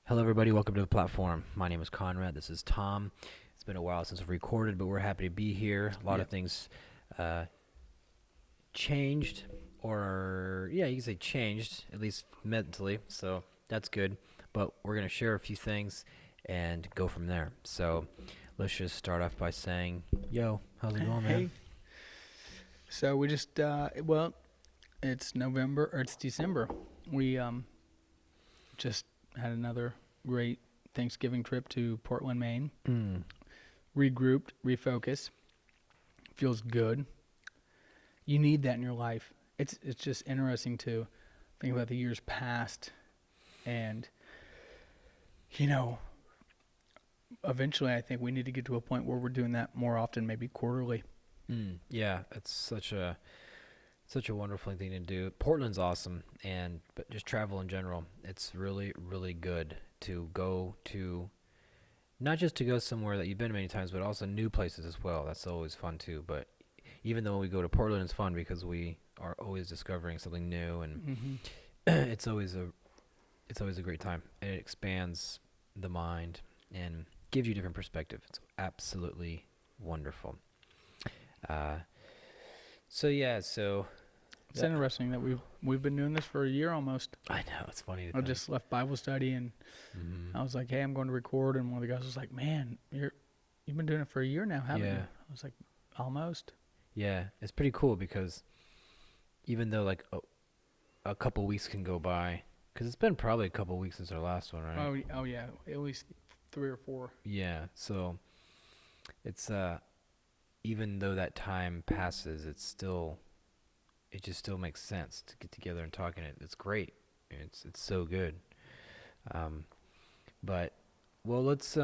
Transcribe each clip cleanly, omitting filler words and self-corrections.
Hello, everybody. Welcome to the platform. My name is Conrad. This is Tom. It's been a while since we've recorded, but we're happy to be here. A lot Yeah. of things uh, changed, or yeah, you can say changed, at least mentally. So that's good. But we're going to share a few things and go from there. So let's just start off by saying, yo, how's it going, man? Hey. So we just it's November or it's December. We just had another great Thanksgiving trip to Portland, Maine. Mm, Regrouped, refocused. Feels good. You need that in your life. It's just interesting to think about the years past and you know, eventually I think we need to get to a point where we're doing that more often, maybe quarterly. yeah, it's such a wonderful thing to do. Portland's awesome, and but just travel in general, it's really really good to go to, not just to go somewhere that you've been many times, but also new places as well. That's always fun too. But even though we go to Portland, it's fun because we are always discovering something new, and Mhm. it's always a great time. And it expands the mind and gives you different perspective. It's absolutely wonderful. Uh, so yeah, so It's that, interesting that we've been doing this for a year almost. I know it's funny to I think. just left Bible study and Hmm. I was like, "Hey, I'm going to record," and one of the guys was like, "Man, you've been doing it for a year now, haven't you?" Yeah, I was like, "Almost." yeah, it's pretty cool because even though like a couple weeks can go by, because it's been probably a couple weeks since our last one, right? Oh yeah, at least 3 or 4. Yeah, so it's even though that time passes, it just still makes sense to get together and talk, and it's great. It's so good. Um, but well, let's.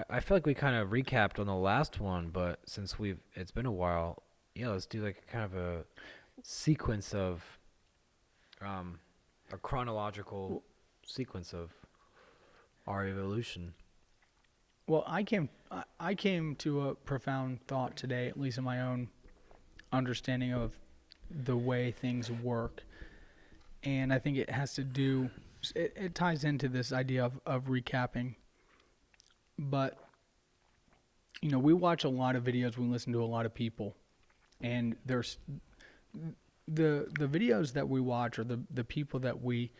I feel like we kind of recapped on the last one, but since it's been a while, yeah, let's do like kind of a sequence of um, a chronological Well, sequence of our evolution. I came to a profound thought today, at least in my own understanding of the way things work, and I think it has to do. It ties into this idea of recapping, but we watch a lot of videos, we listen to a lot of people, and there's the videos that we watch or the people that we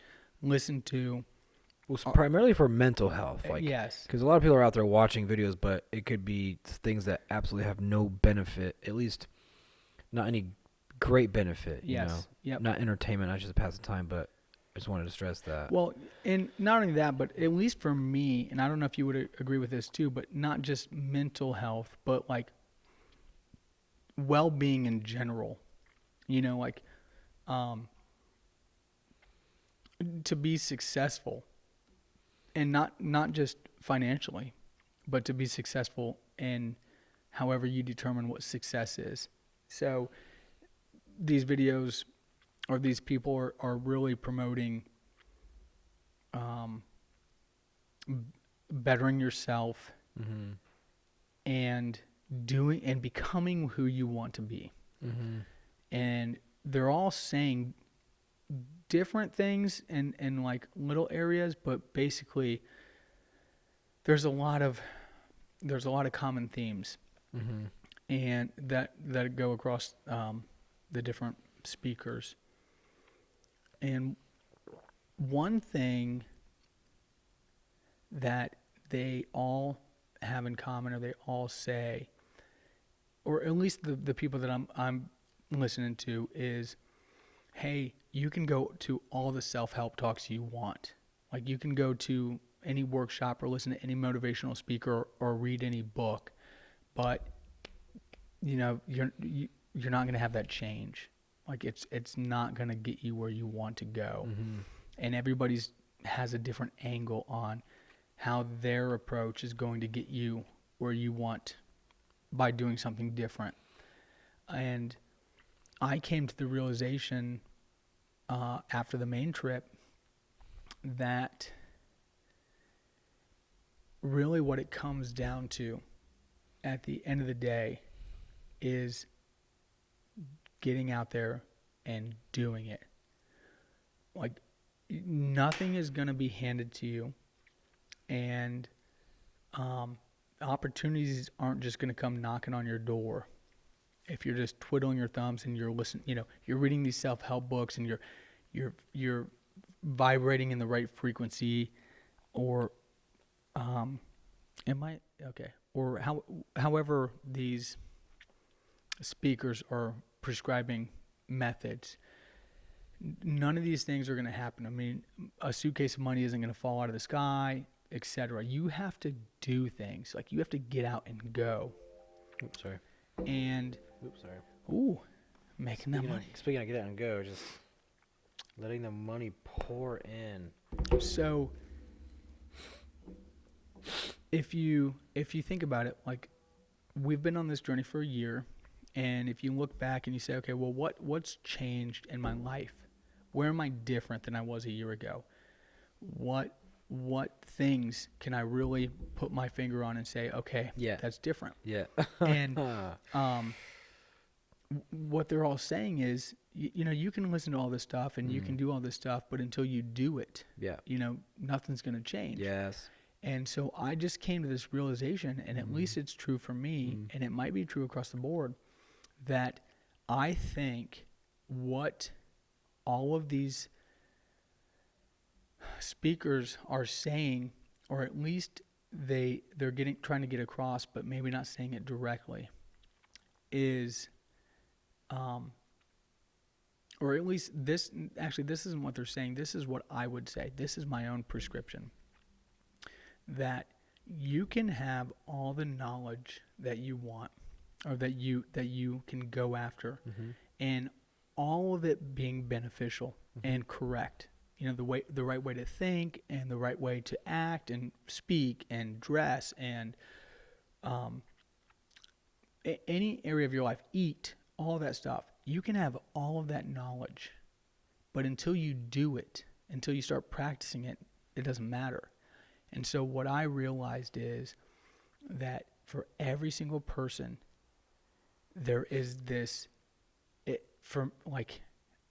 listen to Well, it's are primarily for mental health, like, yes, because a lot of people are out there watching videos, but it could be things that absolutely have no benefit, at least not any great benefit, yes, yep. not entertainment, not just a pass of time, but I just wanted to stress that. Well, and not only that, but at least for me, and I don't know if you would agree with this too, but not just mental health, but like well-being in general. Like um, to be successful, and not just financially, but to be successful in however you determine what success is. So these videos or these people are really promoting um, bettering yourself Mhm. and doing and becoming who you want to be. Mhm. And they're all saying different things in like little areas, but basically there's a lot of common themes Mhm. and that go across the different speakers. And one thing that they all have in common, or they all say, or at least the people that I'm listening to, is, hey, you can go to all the self-help talks you want. Like you can go to any workshop or listen to any motivational speaker or read any book, but you're not going to have that change. Like it's not going to get you where you want to go. Mhm. And everybody's has a different angle on how their approach is going to get you where you want by doing something different. And I came to the realization after the main trip that really what it comes down to at the end of the day is getting out there and doing it. Like nothing is going to be handed to you, and um, opportunities aren't just going to come knocking on your door if you're just twiddling your thumbs and you're listening. You're reading these self-help books and you're vibrating in the right frequency, or am I okay? Or however these speakers are prescribing methods. None of these things are going to happen. I mean, a suitcase of money isn't going to fall out of the sky, etc. You have to do things. Like, you have to get out and go. Oops, sorry. And Oops, sorry. ooh, making that money. Speaking of get out and go, just letting the money pour in. So if you think about it, like, we've been on this journey for a year, and if you look back and you say, okay, well, what's changed in my life? Where am I different than I was a year ago? What things can I really put my finger on and say, okay, Yeah. that's different? Yeah. And what they're all saying is, you can listen to all this stuff and you can do all this stuff, but until you do it, Yeah. nothing's going to change. Yes. And so I just came to this realization, and at least it's true for me, and it might be true across the board, that I think what all of these speakers are saying, or at least they're trying to get across, but maybe not saying it directly, is or at least this isn't what they're saying. This is what I would say. This is my own prescription. That you can have all the knowledge that you want, or that you can go after, and all of it being beneficial and correct. The right way to think, and the right way to act and speak and dress, and any area of your life, eat, all that stuff. You can have all of that knowledge, but until you do it, until you start practicing it, it doesn't matter. And so what I realized is that for every single person, there is this,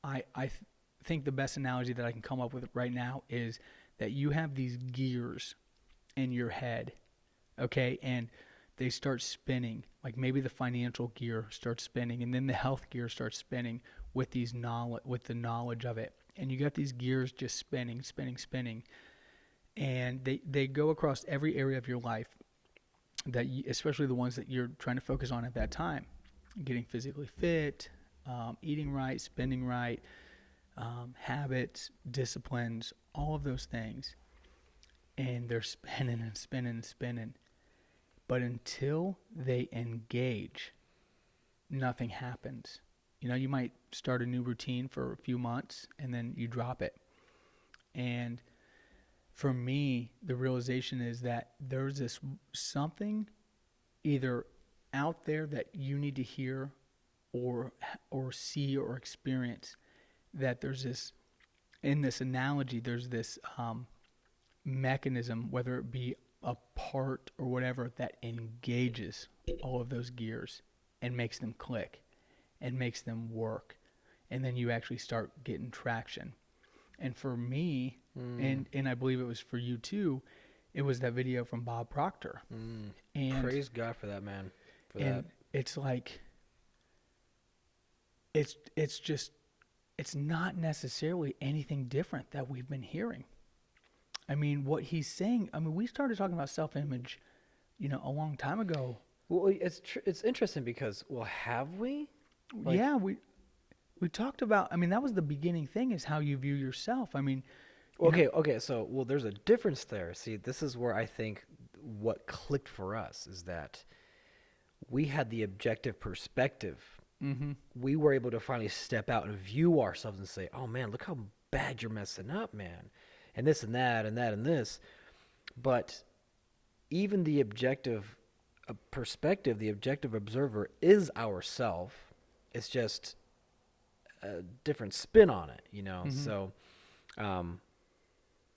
I think the best analogy that I can come up with right now is that you have these gears in your head, okay? And they start spinning. Like, maybe the financial gear starts spinning, and then the health gear starts spinning with the knowledge of it. And you got these gears just spinning, spinning, spinning. And they go across every area of your life, especially the ones that you're trying to focus on at that time. Getting physically fit, eating right, spending right, habits, disciplines, all of those things. And they're spinning and spinning and spinning. But until they engage, nothing happens. You might start a new routine for a few months, and then you drop it. And for me, the realization is that there's this something either out there that you need to hear or see or experience, that there's this, in this analogy, there's this mechanism, whether it be a part or whatever, that engages all of those gears and makes them click and makes them work. And then you actually start getting traction. And for me, and I believe it was for you too, it was that video from Bob Proctor. And praise God for that, man. And it's like, it's not necessarily anything different that we've been hearing. I mean, what he's saying, we started talking about self-image, a long time ago. Well, it's interesting because, have we? Yeah, we talked about, that was the beginning thing, is how you view yourself. Okay, so, there's a difference there. See, this is where I think what clicked for us is that we had the objective perspective. Mm-hmm. We were able to finally step out and view ourselves and say, oh, man, look how bad you're messing up, man. And this and that and that and this. But even the objective perspective, the objective observer is ourself. It's just a different spin on it, Mm-hmm.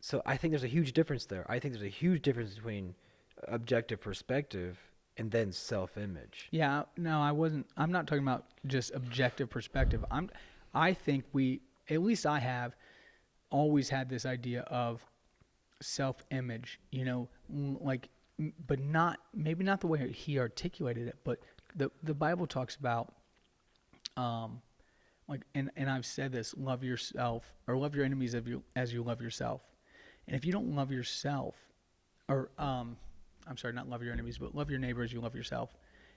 So I think there's a huge difference there. I think there's a huge difference between objective perspective and then self-image. Yeah, no, I'm not talking about just objective perspective. I think at least I have always had this idea of self-image, like, but not, maybe not the way he articulated it, but the Bible talks about, um, like, and I've said this: love yourself, or love your enemies as you love yourself. And if you don't love yourself, or I'm sorry, not love your enemies, but love your neighbor as you love yourself.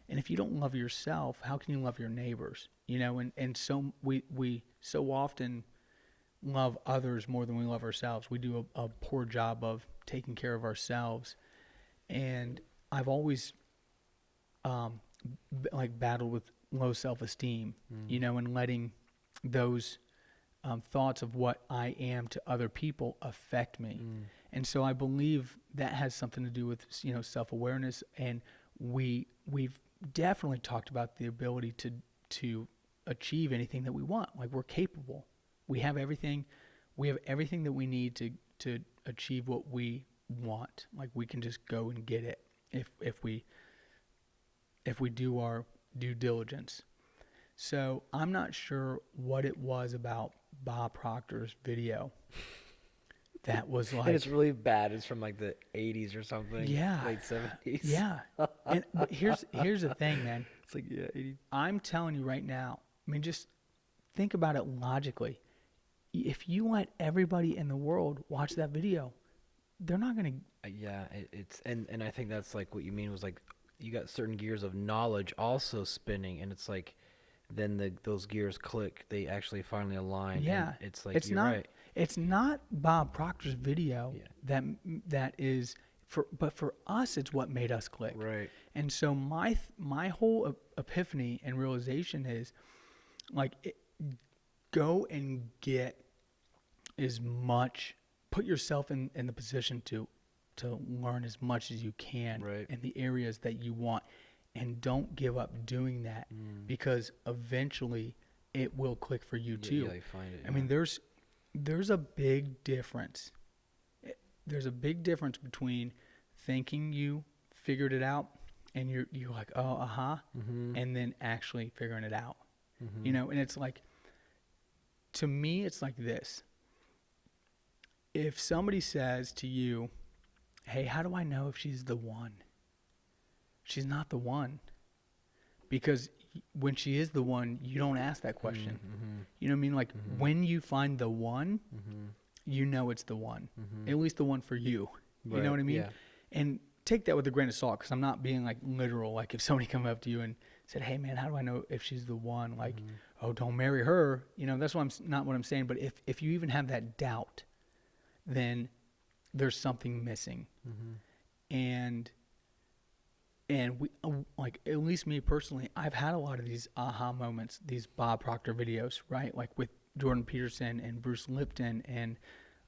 And if you don't love yourself, how can you love your neighbors? And so we so often love others more than we love ourselves. We do a poor job of taking care of ourselves. And I've always um, like battled with low self-esteem, Mm. and letting those thoughts of what I am to other people affect me. Mm. And so I believe that has something to do with self-awareness. And we've definitely talked about the ability to achieve anything that we want. Like, we're capable. We have everything. We have everything that we need to achieve what we want. Like, we can just go and get it if we do our due diligence. So I'm not sure what it was about Bob Proctor's video that was And it's like, really bad. It's from like the 80s or something, yeah, late 70s. yeah. And but here's the thing, man. It's like, yeah, 80. I'm telling you right now. I mean, just think about it logically. If you let everybody in the world watch that video, they're not gonna. Yeah, it's and I think that's like what you mean was like you got certain gears of knowledge also spinning, and it's like then those gears click. They actually finally align, and Yeah, it's like it's you're not. right. It's not Bob Proctor's video Yeah, that is but for us, it's what made us click. right. And so my whole epiphany and realization is like, go and get as much, put yourself in the position to learn as much as you can Right. in the areas that you want, and don't give up doing that, Mm. because eventually it will click for you Yeah, too. yeah, you find it. I Yeah. mean, there's a big difference. There's a big difference between thinking you figured it out and you're like, oh, Mm-hmm. and then actually figuring it out. Mm-hmm. And it's like, to me, it's like this. If somebody says to you, hey, how do I know if she's the one? She's not the one. Because when she is the one, you don't ask that question. Mm-hmm. You know what I mean? Like, Mm-hmm. when you find the one, Mm-hmm. you know it's the one. Mm-hmm. At least the one for you. You know Right. what I mean? Yeah. And take that with a grain of salt, because I'm not being like literal. Like, if somebody come up to you and said, hey, man, how do I know if she's the one? Like, Mm-hmm. oh, don't marry her. That's what not what I'm saying. But if you even have that doubt, then there's something missing. Mm-hmm. And we, like, at least me personally, I've had a lot of these aha moments, these Bob Proctor videos, right? Like with Jordan Peterson and Bruce Lipton and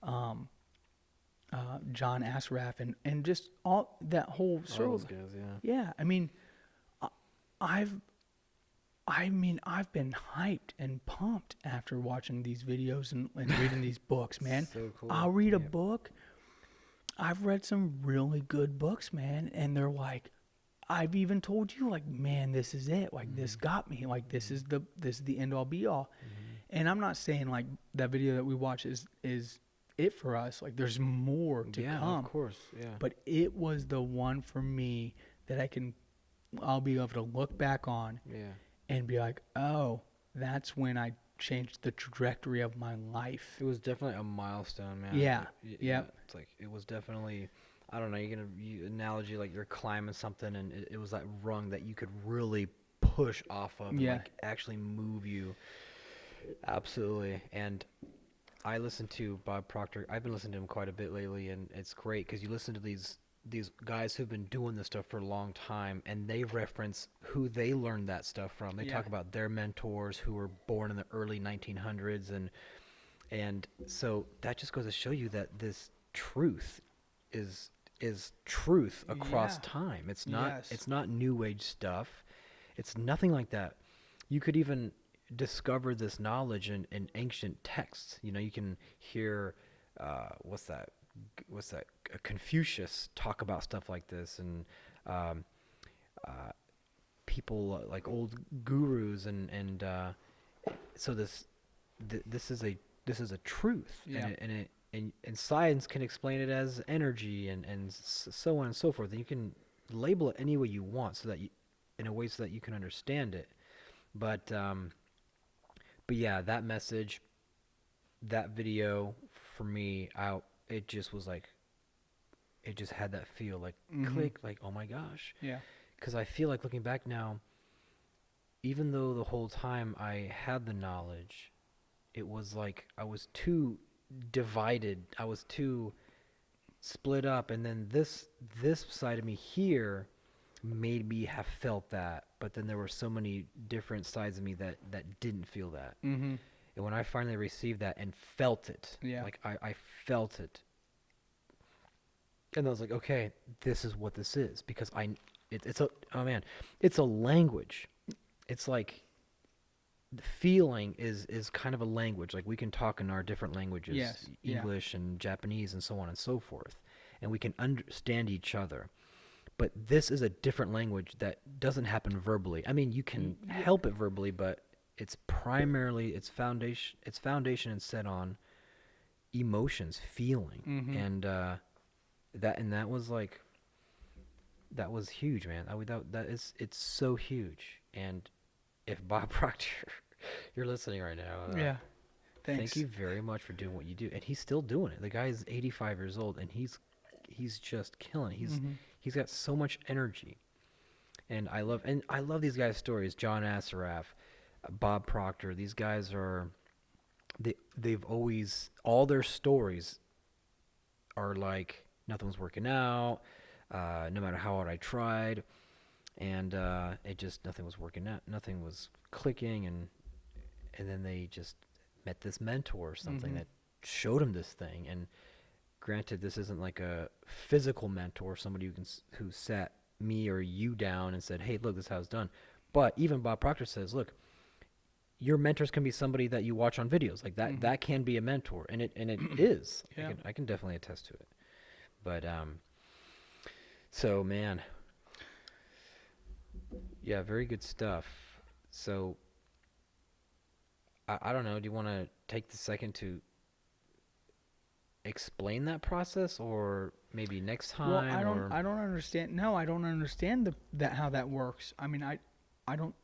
um, John Asraf, and just all that whole All sort those of. guys. Yeah. Yeah, I mean, I- I've I've been hyped and pumped after watching these videos and reading these books, man. So cool. I'll read a Yeah. book. I've read some really good books, man, and they're like, I've even told you, like, man, this is it. Like, this Mm-hmm. got me. Like, this is the end all be all. Mm-hmm. And I'm not saying like that video that we watch is it for us. Like, there's more to Yeah. Of come. course. Yeah. But it was the one for me that I'll be able to look back on Yeah. and be like, oh, that's when I changed the trajectory of my life. It was definitely a milestone, man. Yeah. Like, yeah. Yep. It's like it was definitely. I don't know. You analogy like you're climbing something, and it was that rung that you could really push off of, and Yeah. like actually move you. Absolutely. And I listen to Bob Proctor. I've been listening to him quite a bit lately, and it's great because you listen to these guys who've been doing this stuff for a long time, and they reference who they learned that stuff from. They Yeah. talk about their mentors who were born in the early 1900s, and so that just goes to show you that this truth is truth across Yeah. time. It's Yes. not new age stuff. It's nothing like that. You could even discover this knowledge in ancient texts. You can hear what's that? Confucius talk about stuff like this, and um, people like old gurus, and so this is a this is a truth, Yeah. and science can explain it as energy and so on and so forth. And you can label it any way you want, so that you, in a way so that you can understand it. But but yeah, that message, that video for me, it just was like, it just had that feel like Mm-hmm. click, like oh my gosh. Yeah. Because I feel like looking back now, even though the whole time I had the knowledge, it was like I was too divided. I was too split up, and then this side of me here made me have felt that, but then there were so many different sides of me that didn't feel that. Mm-hmm. And when I finally received that and felt it, Yeah. like I felt it, and I was like, okay, this is what this is, because it's a, oh man, it's a language. It's like the feeling is kind of a language. Like we can talk in our different languages, Yes. Yeah. English and Japanese and so on and so forth, and we can understand each other. But this is a different language that doesn't happen verbally. I mean, you can Yeah. help it verbally, but it's primarily its foundation is set on emotions, feeling, Mm-hmm. and that was like, that was huge, man. It's so huge. And if Bob Proctor, you're listening right now, Yeah. thank Thanks. you very much for doing what you do. And he's still doing it. The guy is 85 years old, and he's just killing it. Mm-hmm. He's got so much energy, and I love these guys' stories. John Assaraf, Bob Proctor. These guys are, they've always, all their stories are like nothing was working out, no matter how hard I tried, and it just, nothing was working out, nothing was clicking, and then they just met this mentor or something Mm-hmm. that showed him this thing. And granted, this isn't like a physical mentor, somebody who sat me or you down and said, "Hey, look, this is how it's done." But even Bob Proctor says, "Look, your mentors can be somebody that you watch on videos, like that. Mm-hmm. That can be a mentor, and it is. I Yeah. can I can definitely attest to it." But so man, yeah, very good stuff. So I don't know. Do you want to take the second to explain that process, or maybe next Well, time, or I don't understand. No, I don't understand that how that works. I mean, I don't.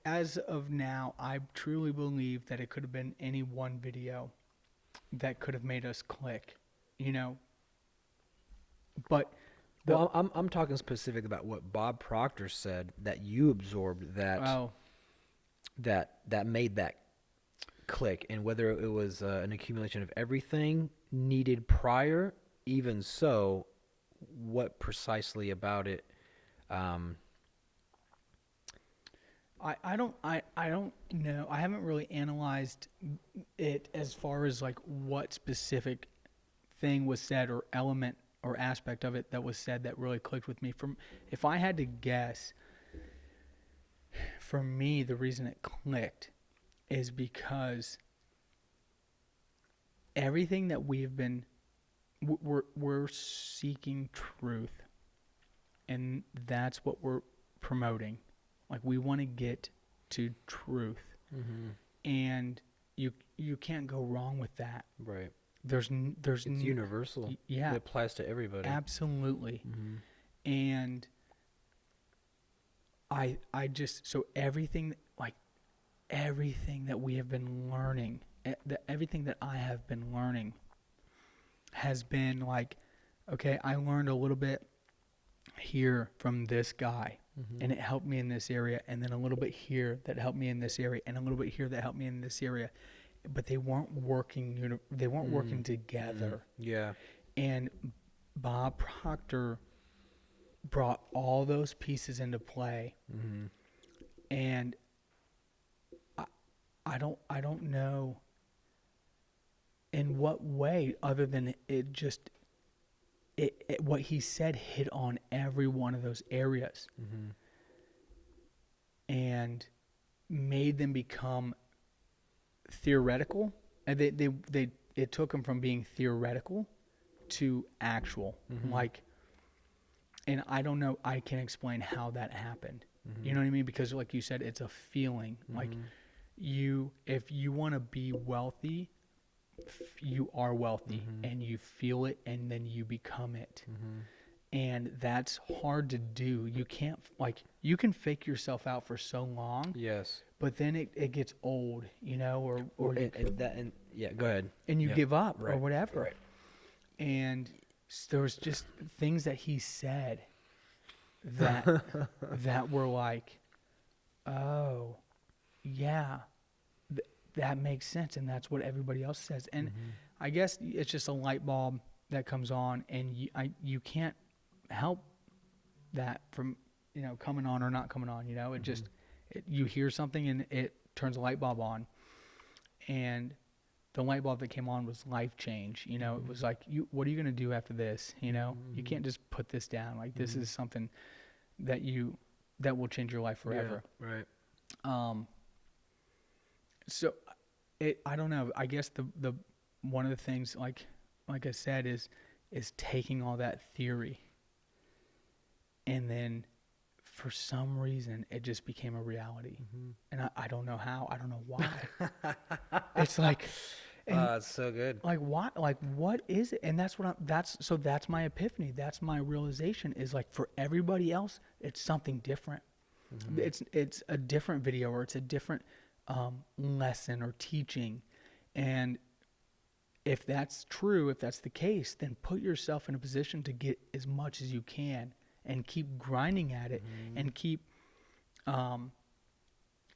As of now, I truly believe that it could have been any one video that could have made us click, you know. But the well, I'm talking specific about what Bob Proctor said that you absorbed, oh, that made that click, and whether it was an accumulation of everything needed prior. Even so, what precisely about it? Um, I don't know. I haven't really analyzed it as far as like what specific thing was said or element or aspect of it that was said that really clicked with me. From if I had to guess, for me the reason it clicked is because everything that we've been we're seeking truth, and that's what we're promoting. Like we want to get to truth, hmm and you can't go wrong with that. Right. There's It's universal. It yeah, applies to everybody. absolutely. Hmm And I just, so everything, like everything that we have been learning, everything that I have been learning has been like, okay, I learned a little bit here from this guy, hmm and it helped me in this area, and then a little bit here that helped me in this area, and a little bit here that helped me in this area, but they weren't working. They weren't working together. Yeah. And Bob Proctor brought all those pieces into play, hmm and I, I don't know in what way other than it just what he said hit on every one of those areas hmm and made them become theoretical, and they it took them from being theoretical to actual, hmm like, and I don't know, I can't explain how that happened. You hmm know what I mean? Because like you said, it's a feeling. Like hmm if you want to be wealthy, you are wealthy, Mm-hmm. and you feel it, and then you become it. Mm-hmm. And that's hard to do. You can't, like, you can fake yourself out for so long, Yes. but then it gets old, Well, or you, and yeah, go ahead. and you Yep. give up or Right. whatever. Right. And there was just things that he said that that were like, oh, yeah, that makes sense, and that's what everybody else says. And Mm-hmm. I guess it's just a light bulb that comes on, and you can't help that from coming on or not coming on. It Mm-hmm. just you hear something and it turns a light bulb on, and the light bulb that came on was life change. It Mm-hmm. was like, what are you going to do after this? You Mm-hmm. can't just put this down. Like, this Mm-hmm. is something that that will change your life Yeah. forever. Right. Um, so I don't know. I guess the one of the things, like I said, is taking all that theory, and then for some reason it just became a reality. Mm-hmm. And I don't know how, I don't know why. It's like, and It's so good. like, what is it? And that's my epiphany, that's my realization, is like, for everybody else it's something different. Mm-hmm. It's a different video, or it's a different lesson or teaching. And if that's true, if that's the case, then put yourself in a position to get as much as you can, and keep grinding at it, Mm-hmm. and um,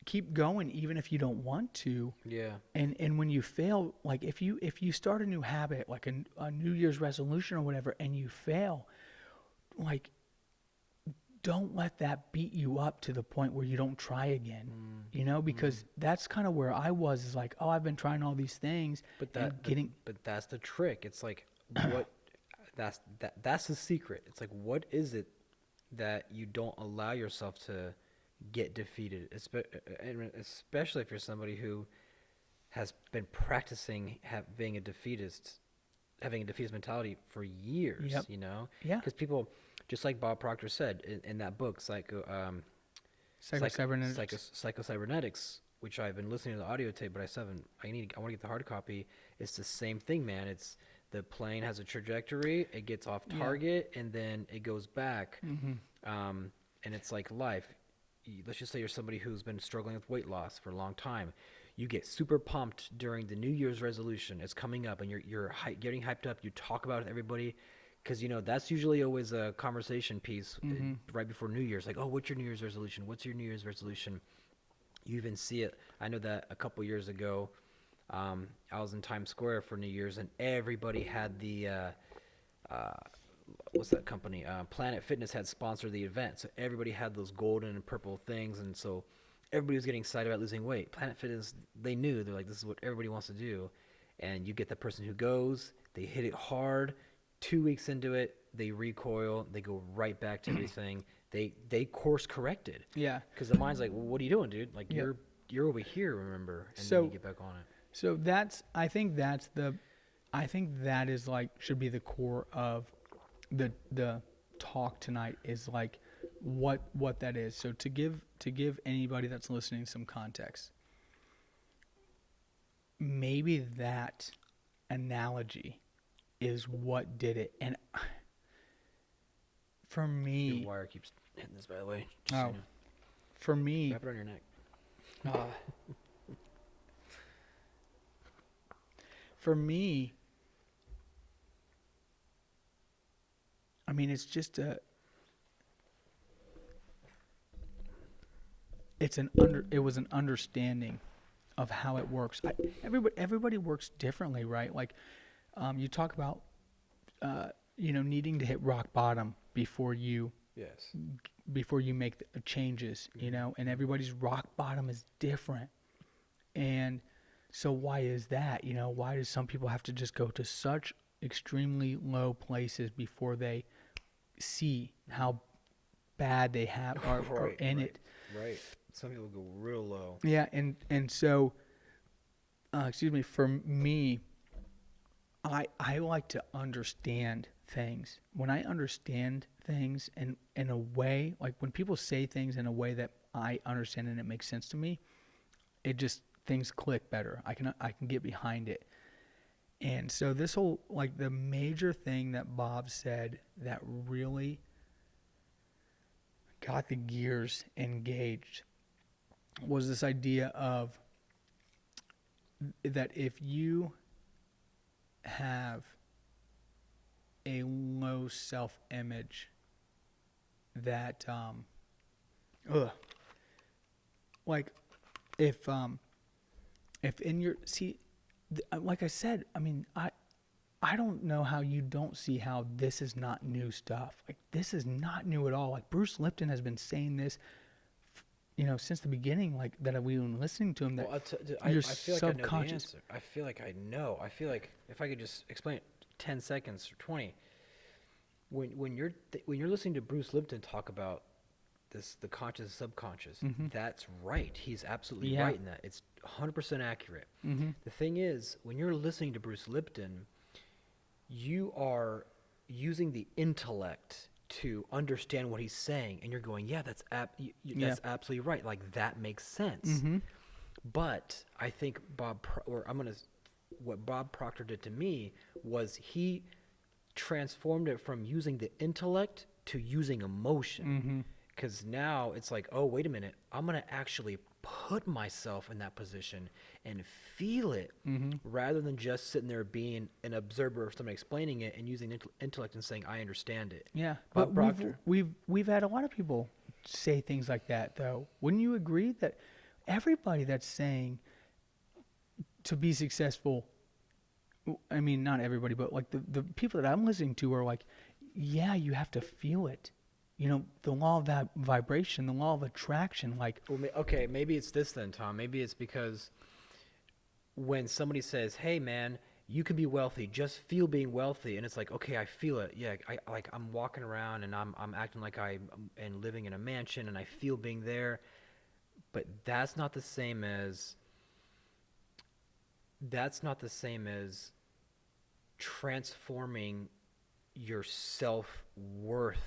keep going, even if you don't want to. Yeah. And when you fail, like, if you start a new habit, like a New Year's resolution or whatever, and you fail, like, don't let that beat you up to the point where you don't try again. Mm-hmm. Because that's kind of where I was, is like, oh, I've been trying all these things But and getting. but that's the trick. It's like what that's the secret. It's like, what is it that you don't allow yourself to get defeated, and especially if you're somebody who has been practicing being a defeatist, having a defeatist mentality for years, Yep. you know? Yeah. Because people, just like Bob Proctor said in that book, Psycho-cybernetics. Psycho-Cybernetics, which I've been listening to the audio tape, but I still haven't, I want to get the hard copy. It's the same thing, man. It's the plane has a trajectory, it gets off Yeah. target, and then it goes back. Mm-hmm. And it's like life. Let's just say you're somebody who's been struggling with weight loss for a long time. You get super pumped during the New Year's resolution. It's coming up, and you're getting hyped up. You talk about it with everybody, because that's usually always a conversation piece Mm-hmm. right before New Year's. Like, oh, what's your New Year's resolution? What's your New Year's resolution? You even see it. I know that a couple years ago, I was in Times Square for New Year's, and everybody had the uh, what's that company? Planet Fitness had sponsored the event, so everybody had those golden and purple things, and so everybody was getting excited about losing weight. Planet Fitness, they knew, they're like, this is what everybody wants to do, and you get the person who goes, they hit it hard. 2 weeks into it, they recoil, they go right back to everything. They course corrected, Yeah. because the mind's like, well, what are you doing, dude? Like, Yep. you're over here, remember? And then you So get back on it. so I think that is, like, should be the core of the talk tonight, is like, what that is. So to give anybody that's listening some context, maybe that analogy is what did it. And for Your me, wire keeps hitting this, by the way. Just so oh, you know. for me, Wrap it on your neck. uh, for me, I mean, it's just it was an understanding of how it works. Everybody works differently, right? Like, you talk about needing to hit rock bottom Yes. before you make the changes, and everybody's rock bottom is different. And so why is that? Why do some people have to just go to such extremely low places before they see how bad they are in right, it? right. Some people go real low. Yeah, and so, excuse me, for me, I like to understand things. When I understand things in a way, like when people say things in a way that I understand and it makes sense to me, it just things click better. I can get behind it. And so this whole, like, the major thing that Bob said that really got the gears engaged was this idea of that if you have a low self-image, that ugh, like if in your see like I said, I mean, I don't know how you don't see how this is not new stuff. Like, this is not new at all. Like, Bruce Lipton has been saying this, since the beginning, like, that we've been listening to him, that Well, your I feel like I know the subconscious. answer. I feel like I know. I feel like if I could just explain it 10 seconds or 20, when you're listening to Bruce Lipton talk about this, the conscious and subconscious, Mm-hmm. that's right. He's absolutely Yeah. right in that. It's 100% accurate. Mm-hmm. The thing is, when you're listening to Bruce Lipton, you are using the intellect to understand what he's saying, and you're going, yeah, Yeah. that's absolutely right. Like, that makes sense. Mm-hmm. But I think what Bob Proctor did to me was he transformed it from using the intellect to using emotion. Mm-hmm. Because now it's like, oh, wait a minute, I'm going to actually put myself in that position and feel it, Mm-hmm. rather than just sitting there being an observer of somebody explaining it and using intellect and saying, I understand it. Yeah. Bob But Proctor. we've had a lot of people say things like that, though. Wouldn't you agree that everybody that's saying to be successful, I mean, not everybody, but like the people that I'm listening to are like, yeah, you have to feel it. The law of that vibration, the law of attraction, like, Well, okay, maybe it's this then, Tom. Maybe it's because when somebody says, "Hey, man, you can be wealthy. Just feel being wealthy," and it's like, "Okay, I feel it. Yeah, I'm walking around and I'm acting like I am living in a mansion and I feel being there." But that's not the same as transforming your self-worth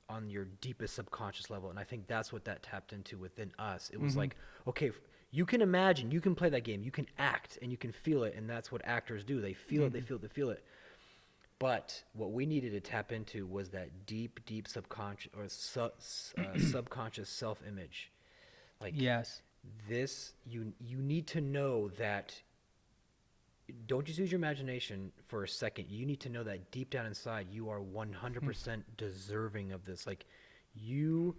on your deepest subconscious level. And I think that's what that tapped into within us. It was mm-hmm. like, okay, you can imagine, you can play that game, you can act, and you can feel it. And that's what actors do. They feel it, they Mm-hmm. feel it, they feel it. But what we needed to tap into was that deep subconscious or subconscious self-image. Like, Yes. you need to know that. Don't just use your imagination for a second. You need to know that deep down inside, you are 100% deserving of this. Like, you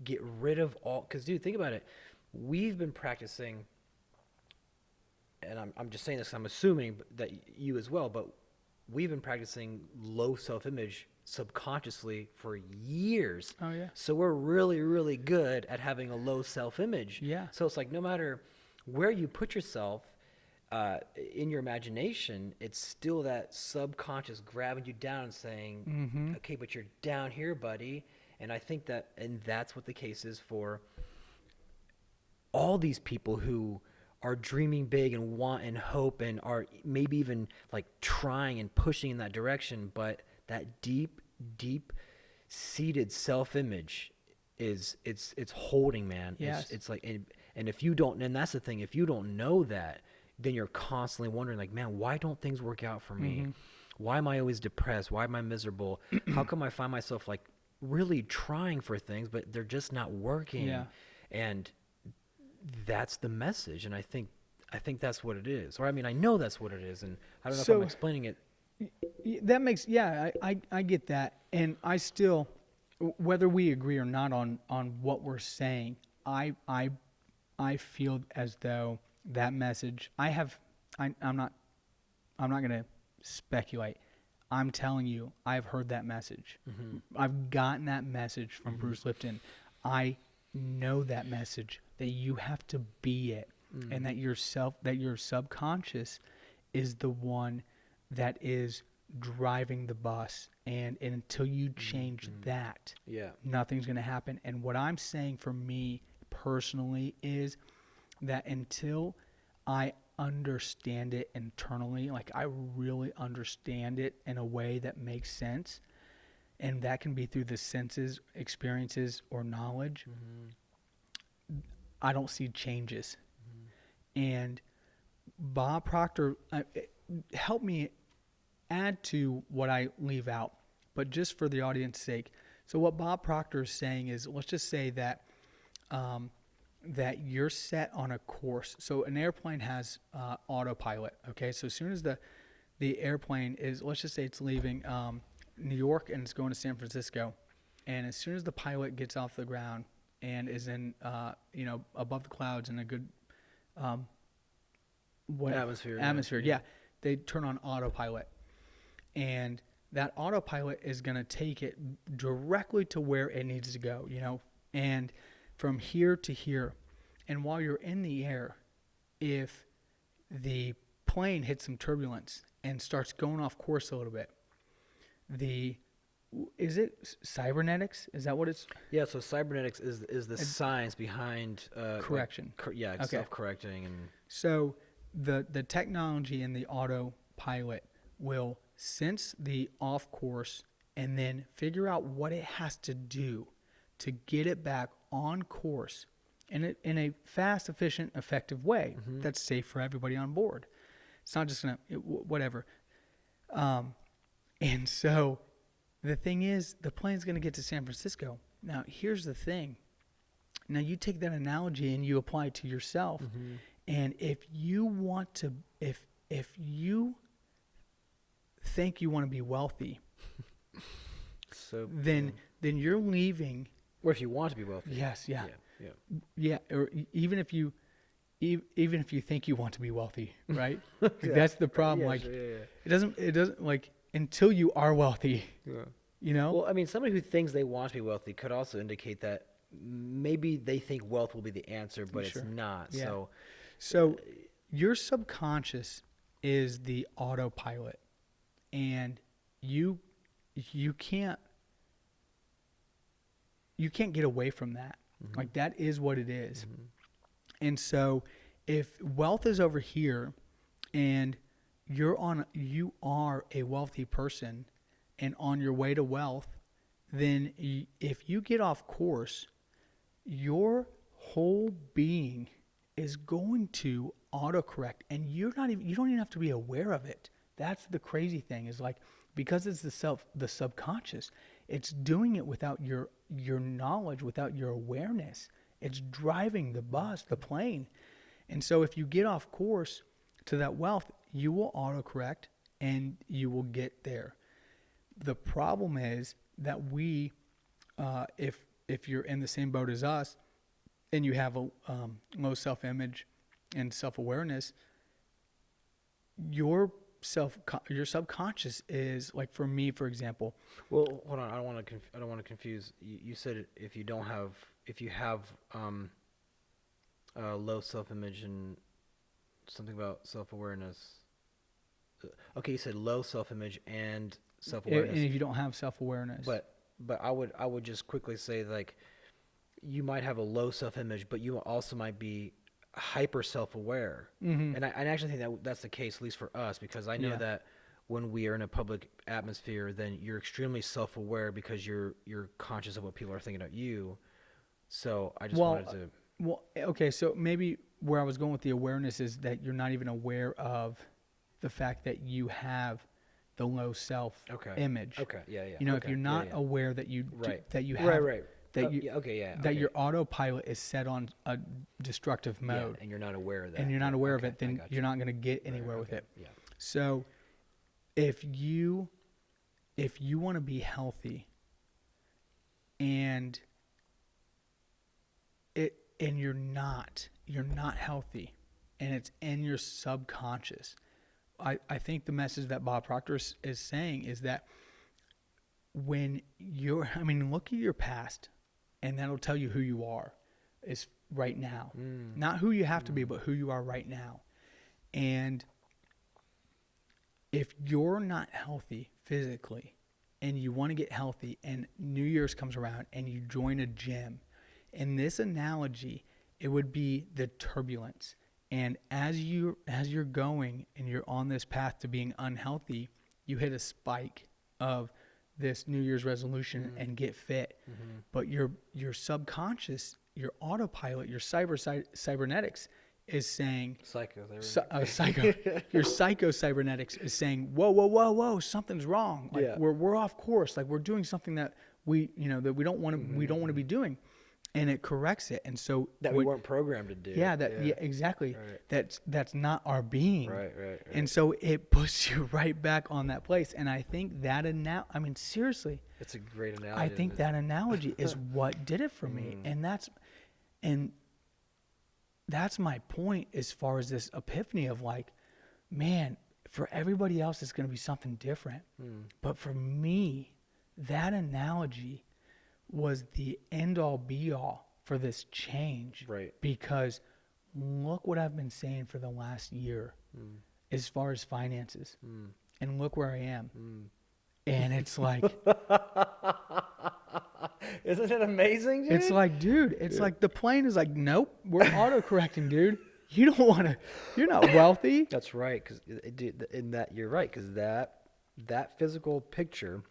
get rid of all. Because, dude, think about it. We've been practicing, and I'm just saying this, I'm assuming that you as well, but we've been practicing low self image subconsciously for years. Oh yeah. So we're really, really good at having a low self image. Yeah. So it's like no matter where you put yourself, in your imagination, it's still that subconscious grabbing you down and saying, Mm-hmm. okay, but you're down here, buddy. And I think and that's what the case is for all these people who are dreaming big and want and hope and are maybe even like trying and pushing in that direction. But that deep seated self-image it's holding, man. Yes. It's like, and if you don't, and that's the thing, if you don't know that, then you're constantly wondering, like, man, why don't things work out for me? Mm-hmm. Why am I always depressed? Why am I miserable? How come I find myself like really trying for things, but they're just not working? Yeah. And that's the message. And I think that's what it is. Or I mean, I know that's what it is. And I don't know if I'm So explaining it. that makes, yeah, I get that, and I still, whether we agree or not on what we're saying, I feel as though that message I'm not going to speculate. I'm telling you, I've heard that message. Mm-hmm. I've gotten that message from Mm-hmm. Bruce Lipton. I know that message, that you have to be it, Mm-hmm. and that your subconscious is the one that is driving the bus, and until you change Mm-hmm. that, Yeah. nothing's going to happen. And what I'm saying for me personally is that until I understand it internally, like I really understand it in a way that makes sense, and that can be through the senses, experiences, or knowledge, Mm-hmm. I don't see changes. Mm-hmm. And Bob Proctor, help me add to what I leave out, but just for the audience's sake. So what Bob Proctor is saying is, let's just say that that you're set on a course. So an airplane has autopilot. Okay, so as soon as the airplane is, let's just say it's leaving New York and it's going to San Francisco, and as soon as the pilot gets off the ground and is in above the clouds in a good atmosphere, yeah, they turn on autopilot, and that autopilot is going to take it directly to where it needs to go, and from here to here. And while you're in the air, if the plane hits some turbulence and starts going off course a little bit, is it cybernetics? Is that what it's? Yeah, so cybernetics is the science behind correction. Okay. Self-correcting. And so the technology in the autopilot will sense the off course and then figure out what it has to do to get it back on course in a fast, efficient, effective way that's safe for everybody on board. It's not just whatever. And so the thing is, the plane's going to get to San Francisco. Now, here's the thing. Now, you take that analogy and you apply it to yourself. And if you want to, if you think you want to be wealthy, so then you're leaving. Or if you want to be wealthy. Yes, yeah. Or even if you think you want to be wealthy, right? That's the problem. It doesn't like until you are wealthy. Yeah. Well, I mean, somebody who thinks they want to be wealthy could also indicate that maybe they think wealth will be the answer, but it's not. Yeah. So your subconscious is the autopilot, and you can't get away from that. Like, that is what it is. And so if wealth is over here and you are a wealthy person and on your way to wealth, then if you get off course, your whole being is going to autocorrect, and you don't even have to be aware of it. That's the crazy thing, is like, because it's the subconscious, it's doing it without your knowledge, without your awareness. It's driving the plane. And so if you get off course to that wealth, you will autocorrect and you will get there. The problem is that we, if you're in the same boat as us and you have a low self-image and self-awareness, your subconscious is, like, for me, for example. Well, hold on. I don't want to confuse. You said if you have low self-image and something about self-awareness. Okay, you said low self-image and self-awareness. And if you don't have self-awareness. But I would just quickly say, like, you might have a low self-image, but you also might be hyper self-aware. And I actually think that's the case, at least for us, because I know that when we are in a public atmosphere, then you're extremely self-aware because you're conscious of what people are thinking about you. So I just wanted to. Well, okay, so maybe where I was going with the awareness is that you're not even aware of the fact that you have the low self-image. Okay. Yeah. If you're not aware that you that you have that your autopilot is set on a destructive mode, and you're not aware of that, of it, then you're not going to get anywhere with it. Yeah. So if you want to be healthy, and you're not healthy, and it's in your subconscious, I think the message that Bob Proctor is saying is that when look at your past, and that'll tell you who you are is right now. Not who you have to be, but who you are right now. And if you're not healthy physically and you want to get healthy, and New Year's comes around and you join a gym, in this analogy, it would be the turbulence. And as you're going and you're on this path to being unhealthy, you hit a spike of this New Year's resolution and get fit. But your subconscious, your autopilot, your cybernetics is saying, Psycho. your psycho-cybernetics is saying, whoa, whoa, whoa, whoa, something's wrong. Like Yeah. we're off course. Like we're doing something that that we don't want to be doing, and it corrects it. And so That we weren't programmed to do. yeah, exactly. Right. That's not our being. Right. And so it puts you right back on that place. And I think that I mean, seriously, It's a great analogy. I think that analogy is what did it for me. And that's my point as far as this epiphany of like, man, for everybody else, it's going to be something different. But for me, that analogy was the end all be all for this change. Right. Because look what I've been saying for the last year as far as finances. And look where I am. And it's like, isn't it amazing, dude? it's like, dude, it's like the plane is like, nope, we're auto-correcting, dude. You don't want to, you're not wealthy. That's right, because in that you're right, because that physical picture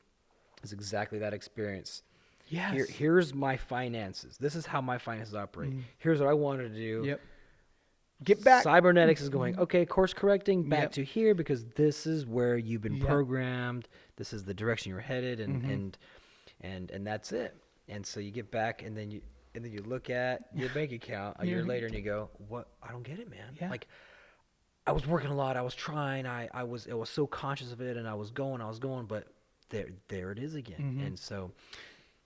is exactly that experience. Yes. Here's my finances. This is how my finances operate. Here's what I wanted to do. Yep. Get back. Cybernetics is going, okay, course correcting back Yep. to here because this is where you've been Yep. programmed. This is the direction you're headed, and that's it. And so you get back, and then you look at your bank account a year later, and you go, "What? I don't get it, man. Yeah. Like, I was working a lot. I was trying. I was so conscious of it, and I was going, but there it is again. And so,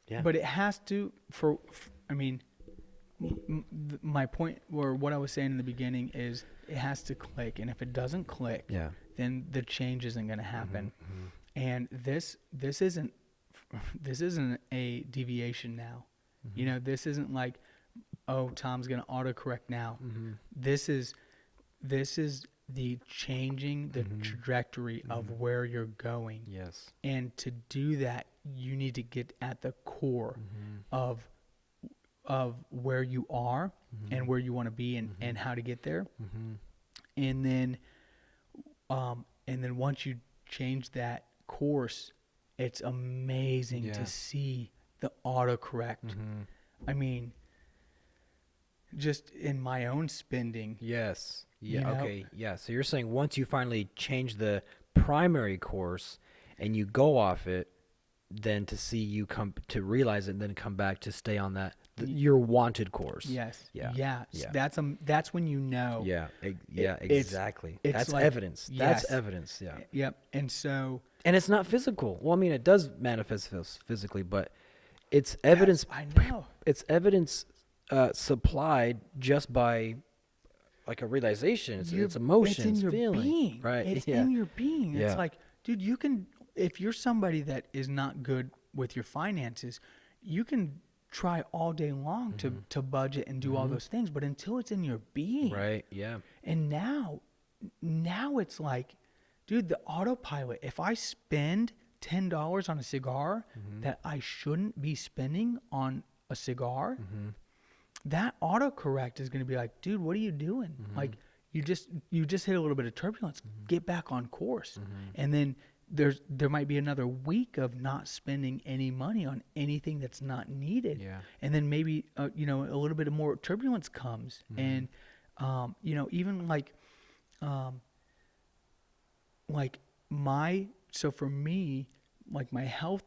yeah. But it has to, I mean, my point, or what I was saying in the beginning, is it has to click. And if it doesn't click, Yeah. then the change isn't going to happen. And this isn't a deviation now. You know, this isn't like, oh, Tom's going to autocorrect now. This is the changing the trajectory of where you're going. Yes. And to do that, you need to get at the core of where you are and where you want to be and how to get there. And then once you change that course, it's amazing to see the autocorrect. I mean, just in my own spending. Yes. Yeah. You know? Okay. Yeah. So you're saying once you finally change the primary course and you go off it, then to see you come to realize it and then come back to stay on that your wanted course. Yes. Yeah. Yeah. Yeah. That's when you know. Yeah. It's Exactly. it's That's like- evidence. yes. That's evidence. Yeah. Yep. And so And it's not physical. Well, I mean, it does manifest physically, but it's evidence. I know. It's evidence supplied just by like a realization. It's emotions, It's in your feeling, being. right? It's Yeah. in your being. Yeah. It's like, dude, you can, if you're somebody that is not good with your finances, you can try all day long to budget and do all those things, but until it's in your being. Right. Yeah. And now it's like, dude, the autopilot, if I spend $10 on a cigar that I shouldn't be spending on a cigar, that autocorrect is going to be like, dude, what are you doing? Like you just hit a little bit of turbulence. Get back on course. And then there might be another week of not spending any money on anything that's not needed. Yeah. And then maybe a little bit of more turbulence comes. And even so for me, like my health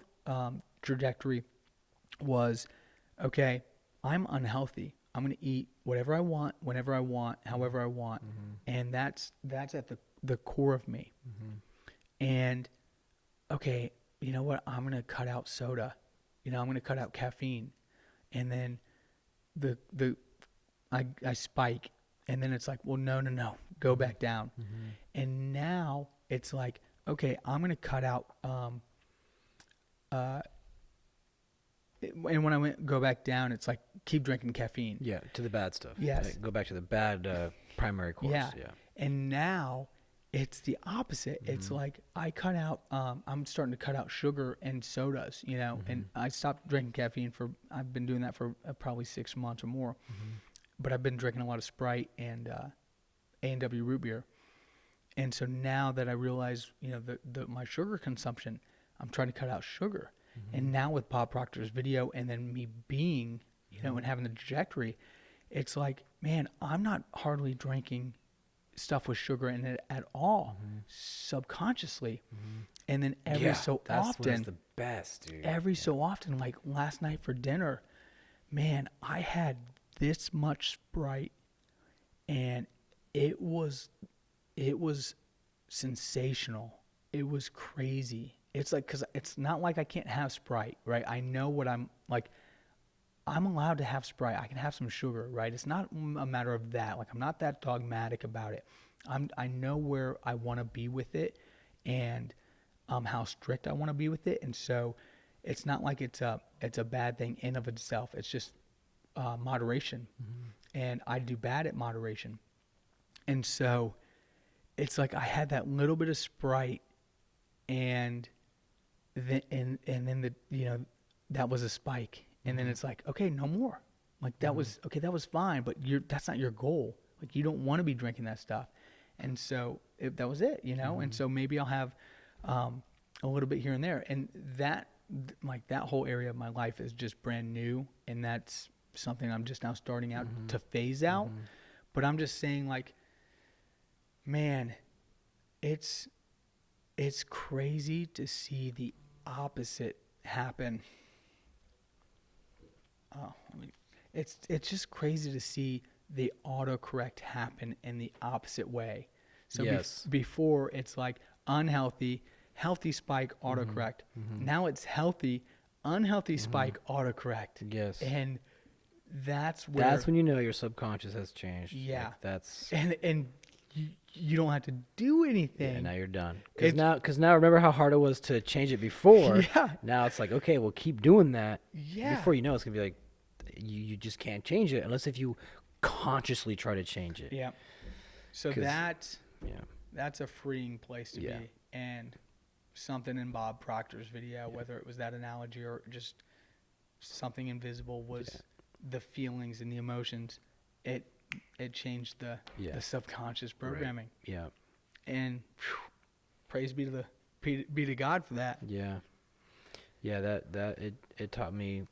trajectory was, okay, I'm unhealthy. I'm going to eat whatever I want, whenever I want, however I want. And that's at the core of me. And okay, you know what? I'm going to cut out soda. I'm going to cut out caffeine. And then I spike. And then it's like, well, no, go back down. And now it's like, okay, I'm going to cut out, and when I go back down, it's like, keep drinking caffeine. Yeah. To the bad stuff. Yes. Like, go back to the bad primary course. Yeah. Yeah. And now it's the opposite. It's like I cut out, I'm starting to cut out sugar and sodas, and I stopped drinking caffeine I've been doing that for probably 6 months or more. But I've been drinking a lot of Sprite and A&W root beer. And so now that I realize, my sugar consumption, I'm trying to cut out sugar. And now with Bob Proctor's video and then me being, and having the trajectory, it's like, man, I'm not hardly drinking stuff with sugar in it at all, subconsciously. And then Yeah, that's when it's the best, dude. so often, like last night for dinner, man, I had this much Sprite, and it was it was sensational. It was crazy. It's like, cuz it's not like I can't have Sprite, right? I know what I'm like. I'm allowed to have Sprite. I can have some sugar, right? It's not a matter of that. Like, I'm not that dogmatic about it. I know where I want to be with it, and how strict I want to be with it. And so it's not like it's a bad thing in of itself. It's just moderation. And I do bad at moderation. And so it's like I had that little bit of Sprite, and then that was a spike. And then it's like, okay, no more. Like, that was okay, that was fine, but that's not your goal. Like, you don't want to be drinking that stuff. And so that was it, And so maybe I'll have a little bit here and there. And like, that whole area of my life is just brand new, and that's something I'm just now starting out to phase out. But I'm just saying, like, man, it's crazy to see the opposite happen. Oh, it's just crazy to see the autocorrect happen in the opposite way. So Yes. before, it's like unhealthy, healthy spike autocorrect. Now it's healthy, unhealthy spike autocorrect. Yes. And that's where That's when you know your subconscious has changed. yeah. Like, that's And you don't have to do yeah. anything. Now you're done. It's- Because now remember how hard it was to change it before. Yeah. Now it's like, okay, well, keep doing that. Yeah. Before you know, it's gonna be like you just can't change it unless if you consciously try to change it. Yeah. So 'Cause- that's Yeah. a freeing place to Yeah. be. And something in Bob Proctor's video, whether it was that analogy or just something invisible, was the feelings and the emotions. It changed the subconscious programming. Right. Yeah. And praise be to God for that. Yeah. Yeah. That it taught me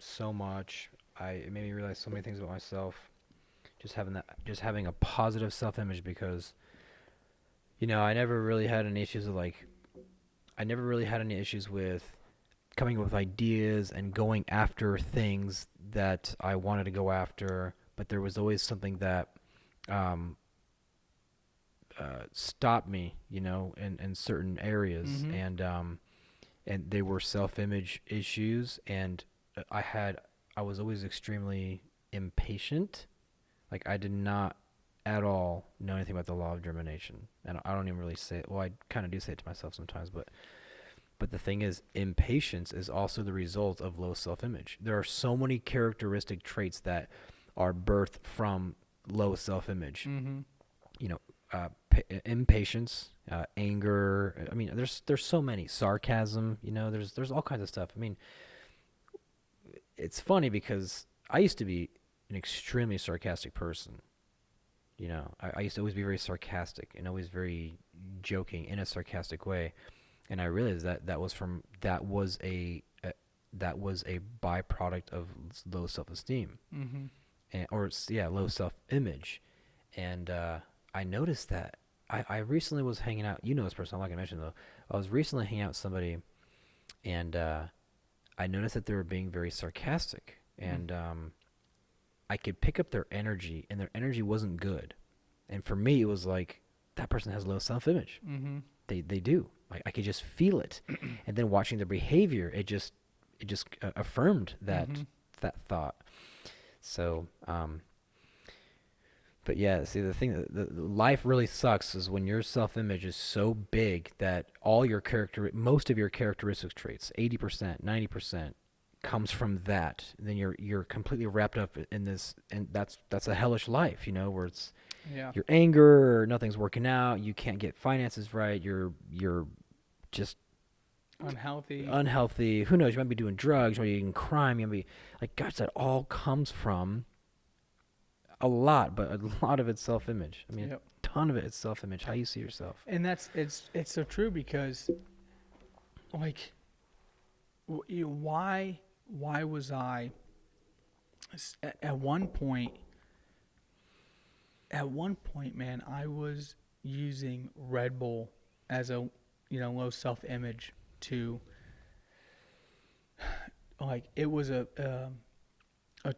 so much. It made me realize so many things about myself. Just having a positive self-image, because I never really had any issues with coming up with ideas and going after things that I wanted to go after, but there was always something that stopped me, in certain areas, and they were self-image issues, and I was always extremely impatient. Like, I did not at all know anything about the law of germination, and I don't even really say it. Well, I kind of do say it to myself sometimes, but the thing is, impatience is also the result of low self-image. There are so many characteristic traits that are birthed from low self-image. Impatience, anger. I mean, there's so many. Sarcasm. There's all kinds of stuff. I mean, it's funny because I used to be an extremely sarcastic person. I used to always be very sarcastic and always very joking in a sarcastic way. And I realized that was a byproduct of low self-esteem, low self-image, and I noticed that I recently was hanging out. You know this person, I'm not gonna mention though. I was recently hanging out with somebody, and I noticed that they were being very sarcastic, and I could pick up their energy, and their energy wasn't good, and for me it was like, that person has low self-image. They do. Like, I could just feel it, and then watching their behavior, it just affirmed that thought. So, but yeah, see, the thing, the life really sucks is when your self-image is so big that most of your characteristic traits, 80%, 90%, comes from that. Then you're completely wrapped up in this, and that's a hellish life, where it's your anger, or nothing's working out, you can't get finances right, you're just unhealthy. Who knows? You might be doing drugs, you might be eating crime, you might be like, gosh, that all comes from a lot, but a lot of it's self-image. I mean, a ton of it is self-image, how you see yourself. And it's so true, because like, why was I at one point, at one point, man, I was using Red Bull as a, low self-image to, like, it was a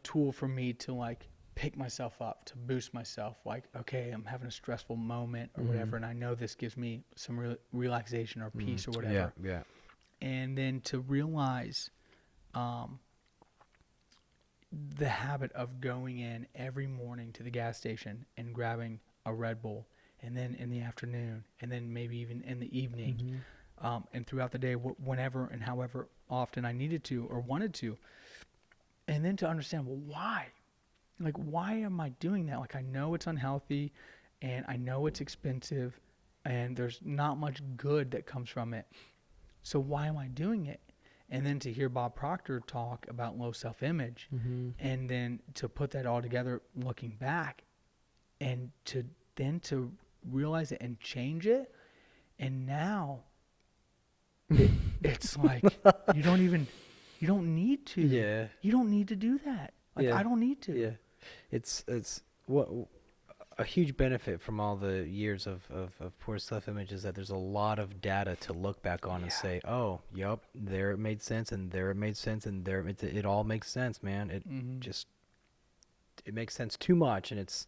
tool for me to, like, pick myself up, to boost myself. Like, okay, I'm having a stressful moment or Mm-hmm. whatever, and I know this gives me some relaxation or Mm. peace or Yeah, whatever. yeah. And then to realize um, the habit of going in every morning to the gas station and grabbing a Red Bull, and then in the afternoon, and then maybe even in the evening, Mm-hmm. and throughout the day, whenever and however often I needed to or wanted to, and then to understand, well, why? Like, why am I doing that? Like, I know it's unhealthy, and I know it's expensive, and there's not much good that comes from it. So why am I doing it? And then to hear Bob Proctor talk about low self-image, Mm-hmm. and then to put that all together looking back, and to realize it and change it, and now it's like you don't need to Yeah, do that. Like, yeah, I don't need to. yeah. It's what a huge benefit from all the years of poor self-image is that there's a lot of data to look back on and Yeah. say, oh, yep, there it made sense, and there it made sense, and there it all makes sense, man. Hmm. Just it makes sense too much, and it's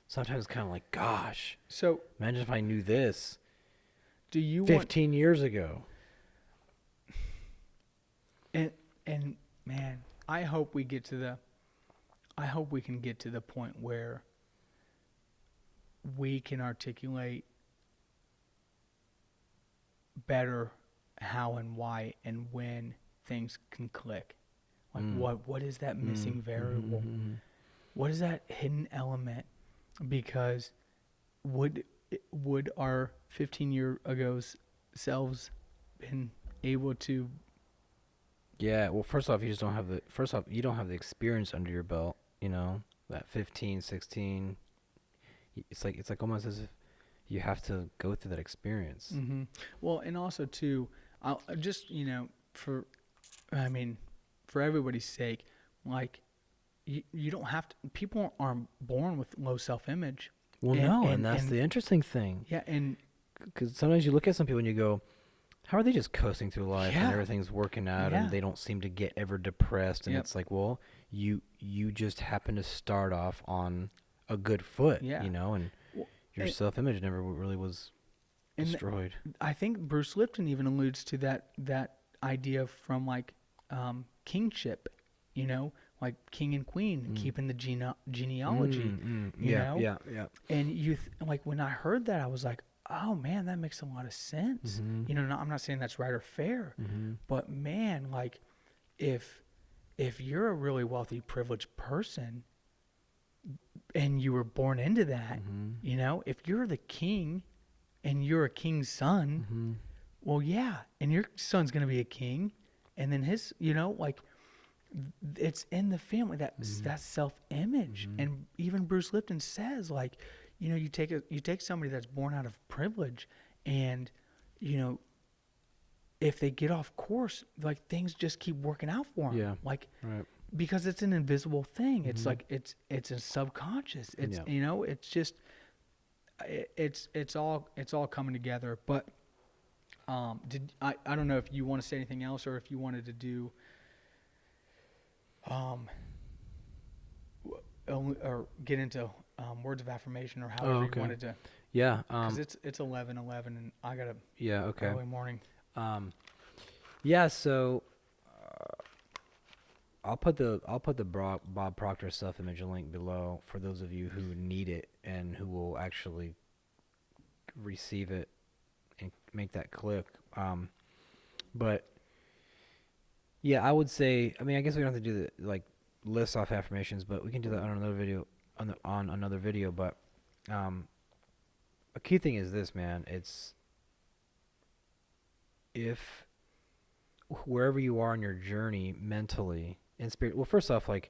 sometimes kind of like, gosh, So, imagine if I knew this do you want 15 years ago. and and man, I hope we can get to the point where we can articulate better how and why and when things can click. Like, Mm. what is that Mm. missing Mm-hmm, variable? mm-hmm. What is that hidden element? Because would would our 15-year ago's selves been able to? Yeah, well, first off, you don't have the experience under your belt, that 15, 16. It's like almost as if you have to go through that experience. Hmm. Well, and also too, I'll just, for I mean, for everybody's sake, like, you don't have to. People aren't born with low self-image, Well, and no, and and that's and the interesting thing. yeah, and Because sometimes you look at some people and you go, how are they just coasting through life and yeah, everything's working out and yeah, they don't seem to get ever depressed? And yep, it's like, well, you just happen to start off on a good foot, yeah. and Well, your and, self-image never really was and destroyed. I think Bruce Lipton even alludes to that idea from, like, kingship, like king and queen, Mm. keeping the genealogy, Mm, mm, you yeah, know. yeah, yeah. And like, when I heard that, I was like, oh man, that makes a lot of sense. Mm-hmm. I'm not saying that's right or fair, Mm-hmm. but man, like, if you're a really wealthy, privileged person and you were born into that, Mm-hmm. if you're the king and you're a king's son, Mm-hmm. well, yeah, and your son's gonna be a king, and then his, like, it's in the family, Mm-hmm. that self-image. Mm-hmm. And even Bruce Lipton says, like, you take somebody that's born out of privilege, and you know if they get off course, like, things just keep working out for them, Yeah. like, Right. because it's an invisible thing. It's Mm-hmm. like it's a subconscious. It's Yeah. it's just it's all coming together. But did I don't know if you want to say anything else, or if you wanted to do um or get into words of affirmation, or Oh, however you okay. wanted to, Yeah. because it's 11:11 and I got a Yeah. Okay. early morning. Um. Yeah. So I'll put the Bob Proctor self-image link below for those of you who need it and who will actually receive it and make that click. But yeah, I would say. I mean, I guess we don't have to do the list off affirmations, but we can do that on another video. On another video, but um, a key thing is this, man. It's if wherever you are on your journey mentally and spirit. Well, first off, like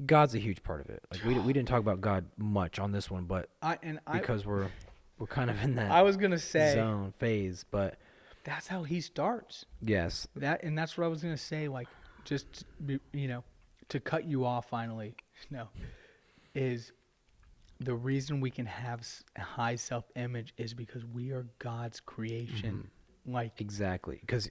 God's a huge part of it. Like we didn't talk about God much on this one, but I because we're kind of in that I was gonna say zone phase. But that's how he starts. yes, That's what I was gonna say. Like, just to cut you off finally. No, is the reason we can have high self-image is because we are God's creation. Like, Exactly, because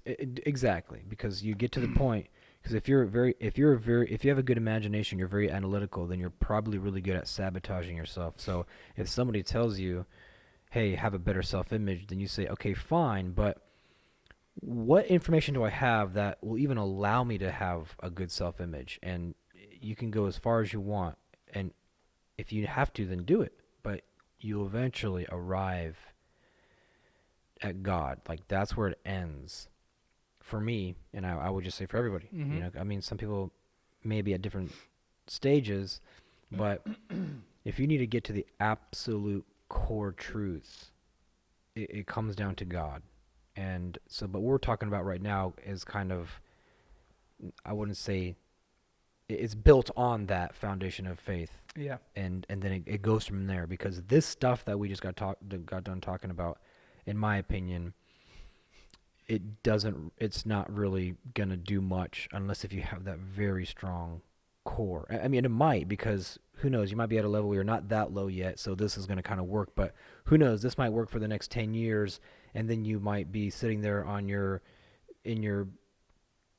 you get to the point. Because if you have a good imagination, you're very analytical, then you're probably really good at sabotaging yourself. So if somebody tells you, "Hey, have a better self-image," then you say, "Okay, fine, but what information do I have that will even allow me to have a good self-image?" And you can go as far as you want, and if you have to, then do it. But you'll eventually arrive at God. Like that's where it ends for me, and I would just say for everybody. mm-hmm. I mean, some people may be at different stages, but if you need to get to the absolute core truths, it comes down to God. And so, but what we're talking about right now is kind of, I wouldn't say it's built on that foundation of faith, Yeah. and then it goes from there, because this stuff that we just got done talking about, in my opinion, it's not really gonna do much unless if you have that very strong core. I mean, it might, because who knows, you might be at a level where you're not that low yet, so this is gonna kind of work, but who knows, this might work for the next 10 years, and then you might be sitting there in your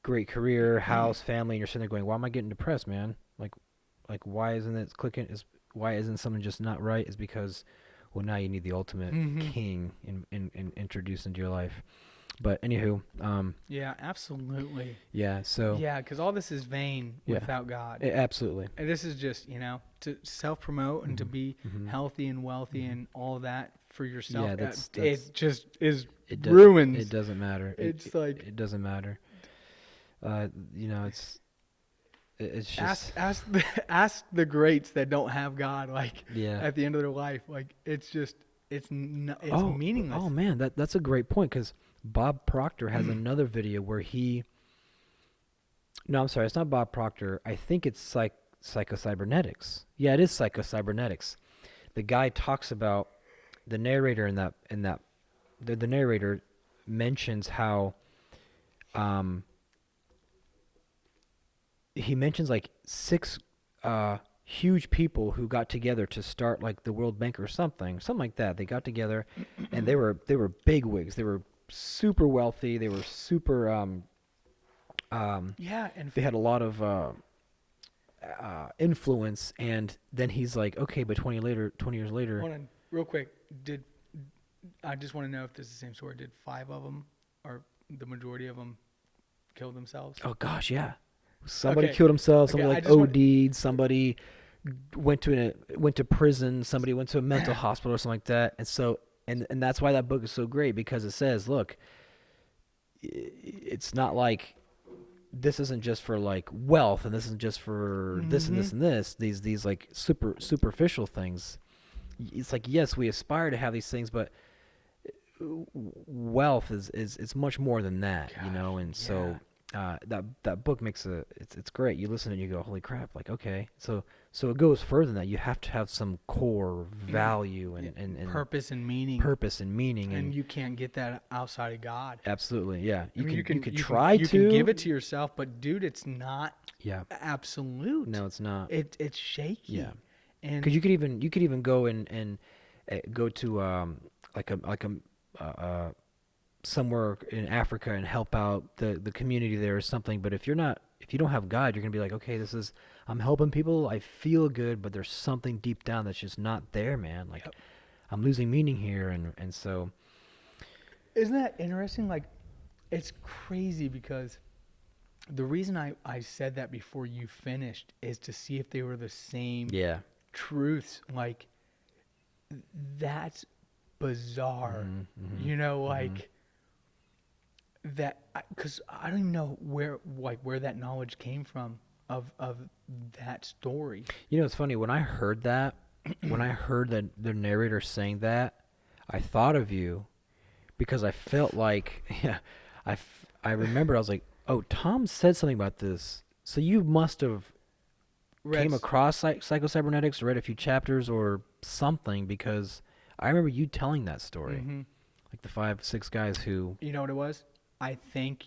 great career, house, family, and you're sitting there going, why am I getting depressed, man? Like why isn't it clicking? Why isn't something just not right? Is because, well, now you need the ultimate Mm-hmm. king in introduced into your life. But anywho, Yeah, absolutely. yeah. So Yeah, because all this is vain yeah, without God. absolutely. And this is just, to self-promote and to be Hmm. healthy and wealthy and all of that for yourself. Yeah, that's It just is it. It ruins. doesn't matter. It's like, It doesn't matter. It's ask just ask the ask the greats that don't have God, like, yeah. at the end of their life. Like, it's just it's Oh, meaningless. oh man, that's a great point, because Bob Proctor has another video where he. No, I'm sorry, it's not Bob Proctor. I think it's psychocybernetics. Yeah, it is psychocybernetics. The guy talks about the narrator in that the narrator mentions how um he mentions like six huge people who got together to start like the World Bank or something like that. They got together, and they were bigwigs. They were super wealthy. They were super Yeah, and they had a lot of influence. And then he's like, okay, but 20 years later. hold on, real quick. Did I just want to know if this is the same story? Did 5 of them, or the majority of them, kill themselves? Oh gosh, yeah. Somebody Okay, killed himself. okay. Somebody I like just want. OD'd. Somebody went to prison. Somebody went to a mental hospital or something like that. And so and that's why that book is so great, because it says, look, it's not like this isn't just for like wealth, and this isn't just for this and Mm-hmm. this and this. These like superficial things. It's like, yes, we aspire to have these things, but wealth is it's much more than that, Gosh, and yeah. so that book makes it's great. You listen and you go, holy crap, like, okay, so it goes further than that. You have to have some core value Yeah, and purpose and meaning, purpose and meaning, and and you can't get that outside of God. absolutely, yeah. I You mean, can you could you can try you can give to. it to yourself, but dude, it's not Yeah, absolute. no, it's not. It's Yeah, shaky, because and you could even go and go to like a somewhere in Africa and help out the community there or something. But if you don't have God, you're gonna be like, okay, I'm helping people, I feel good, but there's something deep down that's just not there, man. Like, yep. I'm losing meaning here, and so Isn't that interesting? Like, it's crazy because the reason I said that before you finished is to see if they were the same yeah. truths. Like, that's bizarre. Mhm. Mhm. Mhm. Like that, because I don't even know where that knowledge came from of that story. It's funny, when I heard that the narrator saying that, I thought of you, because I felt like yeah, I remembered, I was like, oh, Tom said something about this, so you must have came Reds. across psycho-cybernetics, read a few chapters or something, because I remember you telling that story, Mm-hmm. like the 5, 6 guys who. You know what it was? I think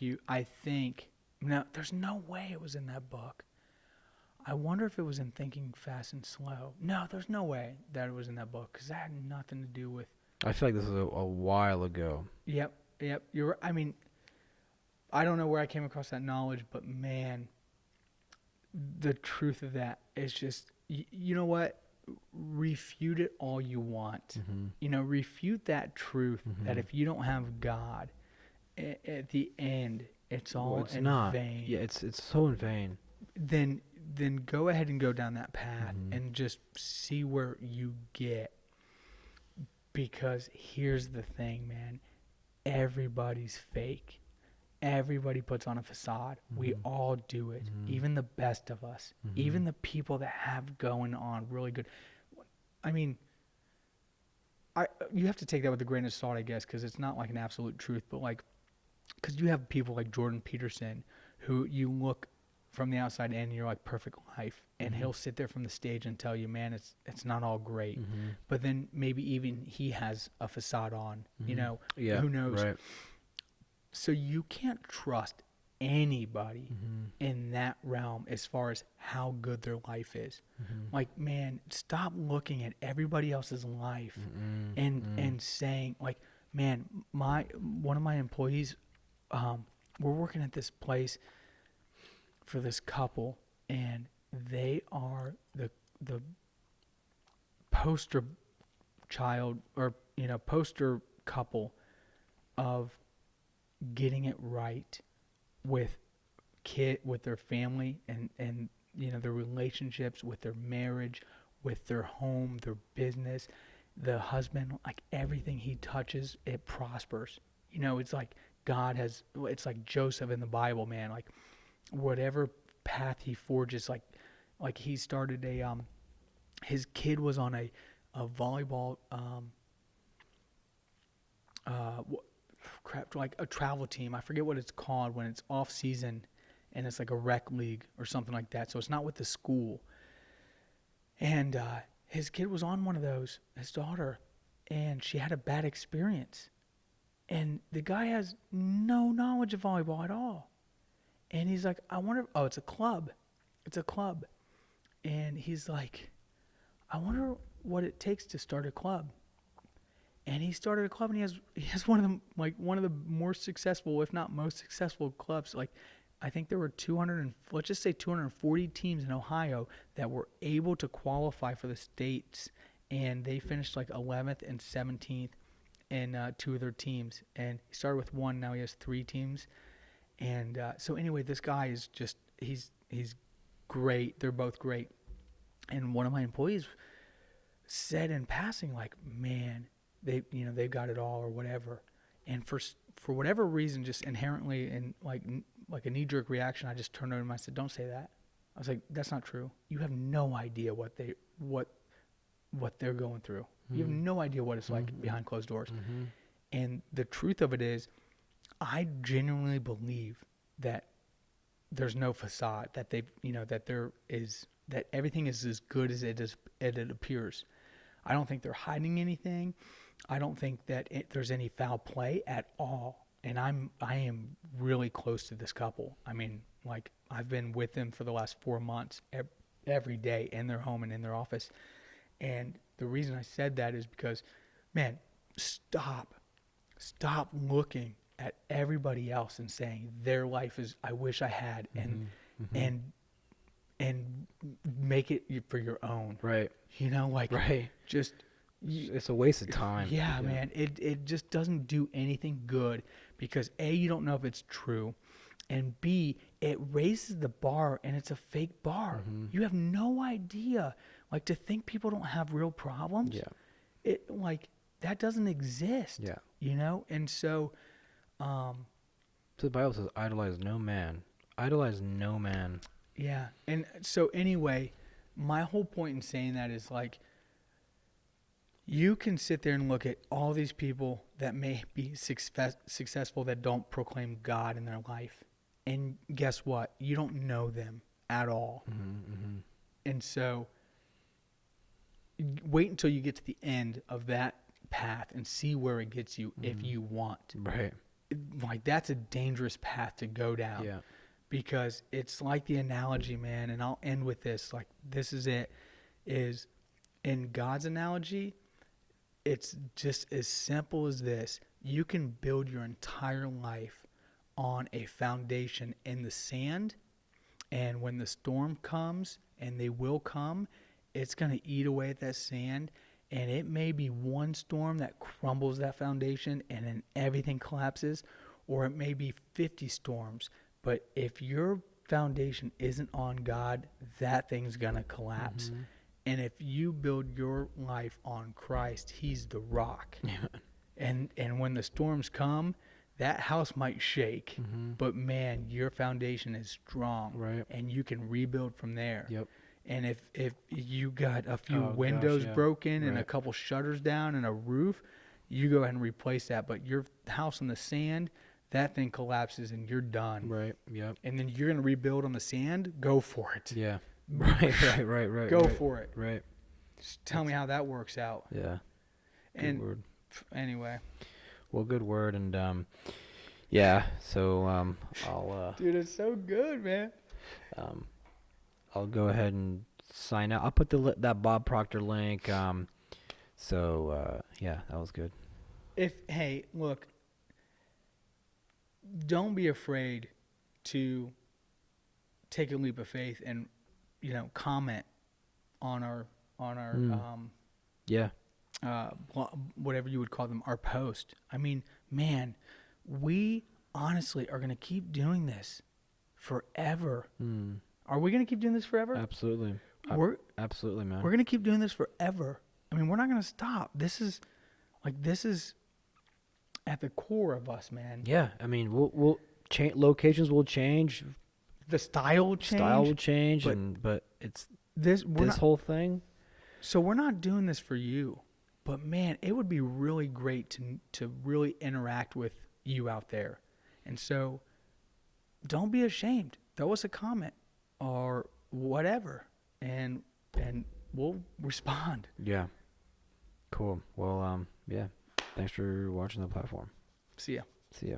no, there's no way it was in that book. I wonder if it was in Thinking Fast and Slow. No, there's no way that it was in that book because that had nothing to do with. I feel like this is a while ago. Yep, yep. You're. I mean, I don't know where I came across that knowledge, but man, the truth of that is just. You know what? Refute it all you want. Mm-hmm. You know, refute that truth that Mm-hmm. if you don't have God, at the end, it's all Well, it's in not. vain. Yeah, it's so in vain. Then go ahead and go down that path Mm-hmm. and just see where you get. Because here's the thing, man. Everybody's fake. Everybody puts on a facade. We Mm-hmm. all do it. Mm-hmm. Even the best of us. Mm-hmm. Even the people that have going on really good. I mean, you have to take that with a grain of salt, I guess, because it's not like an absolute truth. But like, because you have people like Jordan Peterson, who you look from the outside in, and you're like perfect life, and Mm-hmm. he'll sit there from the stage and tell you, man, it's not all great. Mm-hmm. But then maybe even he has a facade on. You Mm-hmm. know, Yeah. who knows? Right. So you can't trust anybody Mm-hmm. in that realm as far as how good their life is. Mm-hmm. Like, man, stop looking at everybody else's life Mm-mm. and saying like, man, one of my employees, we're working at this place for this couple, and they are the poster child, or poster couple of getting it right with with their family, and their relationships, with their marriage, with their home, their business. The husband, like everything he touches, it prospers. It's like it's like Joseph in the Bible, man. Like whatever path he forges, like he started his kid was on a volleyball crap, like a travel team. I forget what it's called when it's off season, and it's like a rec league or something like that. So it's not with the school. And his kid was on one of those, his daughter, and she had a bad experience. And the guy has no knowledge of volleyball at all. And he's like, I wonder, oh, it's a club. It's a club. And he's like, I wonder what it takes to start a club. And he started a club, and he has one of the more successful, if not most successful clubs. Like, I think there were 240 teams in Ohio that were able to qualify for the states, and they finished like 11th and 17th in two of their teams. And he started with one, now he has three teams. And so anyway, this guy is just he's great. They're both great. And one of my employees said in passing, like, man, they've got it all or whatever. And for whatever reason, just inherently, and like a knee-jerk reaction, I just turned over to him and I said, don't say that. I was like, that's not true. You have no idea what they're going through. Mm-hmm. You have no idea what it's like mm-hmm. behind closed doors. Mm-hmm. And the truth of it is, I genuinely believe that there's no facade, that that everything is as good as it appears. I don't think they're hiding anything. I don't think that there's any foul play at all. And I am really close to this couple. I mean, like, I've been with them for the last 4 months, every day in their home and in their office. And the reason I said that is because, man, stop looking at everybody else and saying their life is, I wish I had, and mm-hmm. and make it for your own. Right. Right. Just it's a waste of time. Yeah, man. It just doesn't do anything good, because A, you don't know if it's true, and B, it raises the bar, and it's a fake bar. Mm-hmm. You have no idea. Like, to think people don't have real problems. Yeah. It, like, that doesn't exist. Yeah. And so. So the Bible says, idolize no man. Idolize no man. Yeah. And so anyway, my whole point in saying that is, like, you can sit there and look at all these people that may be successful that don't proclaim God in their life. And guess what? You don't know them at all. Mm-hmm, mm-hmm. And so wait until you get to the end of that path and see where it gets you, mm-hmm. if you want. Right. Like, that's a dangerous path to go down. Yeah. because it's like the analogy, man, and I'll end with this. Like, this is it, is in God's analogy, it's just as simple as this. You can build your entire life on a foundation in the sand, and when the storm comes, and they will come, it's going to eat away at that sand, and it may be one storm that crumbles that foundation and then everything collapses, or it may be 50 storms. But if your foundation isn't on God, that thing's going to collapse. Mm-hmm. And if you build your life on Christ, He's the rock. And when the storms come, that house might shake, Mm-hmm. but man, your foundation is strong, Right. and you can rebuild from there. Yep. And if you got a few Oh, gosh, windows yeah. broken and a Right. couple shutters down and a roof, you go ahead and replace that. But your house in the sand, that thing collapses and you're done. Right. Yep. And then you're gonna rebuild on the sand. Go for it. Yeah. Right. Go right. for it. Right. Just tell me how that works out. Yeah. Good And word. anyway, Well, good word, and yeah. So I'll dude, it's so good, man. I'll go ahead and sign out. I'll put that Bob Proctor link. So yeah, that was good. Hey, look, don't be afraid to take a leap of faith and comment on our Yeah. whatever you would call them, our post. I mean, man, we honestly are going to keep doing this forever. Mm. Are we going to keep doing this forever? Absolutely. Absolutely, man. We're going to keep doing this forever. I mean, we're not going to stop. This is at the core of us, man. Yeah. I mean, we'll change. Locations will change. The style will change. Style will change, but but it's this whole thing. So we're not doing this for you, but man, it would be really great to really interact with you out there. And so don't be ashamed. Throw us a comment or whatever, and we'll respond. Yeah. Cool. Well, yeah. Thanks for watching the platform. See ya. See ya.